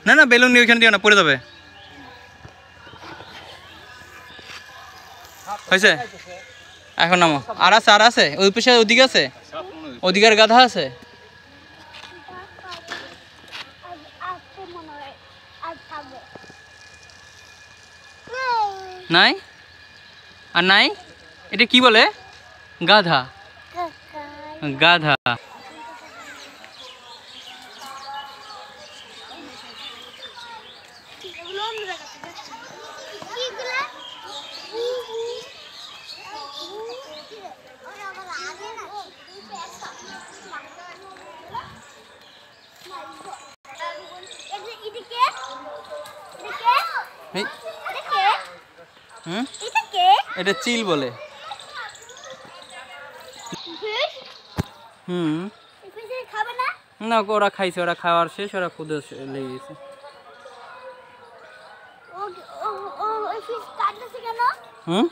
না না বেলুন নিয়ে ওইখানে দিও না, পড়ে যাবে। হয়েছে, এখন নামো। আর আছে, আর আছে, ওই পাশে ওদিকে আছে, ওদিকে আর গাধা আছে। নাই আর নাই, এটা কি বলে? গাধা, গাধা। এটা চিল বলে। না ওরা খাইছে, ওরা খাওয়ার শেষ, ওরা খুদে লেগে গেছে। হুম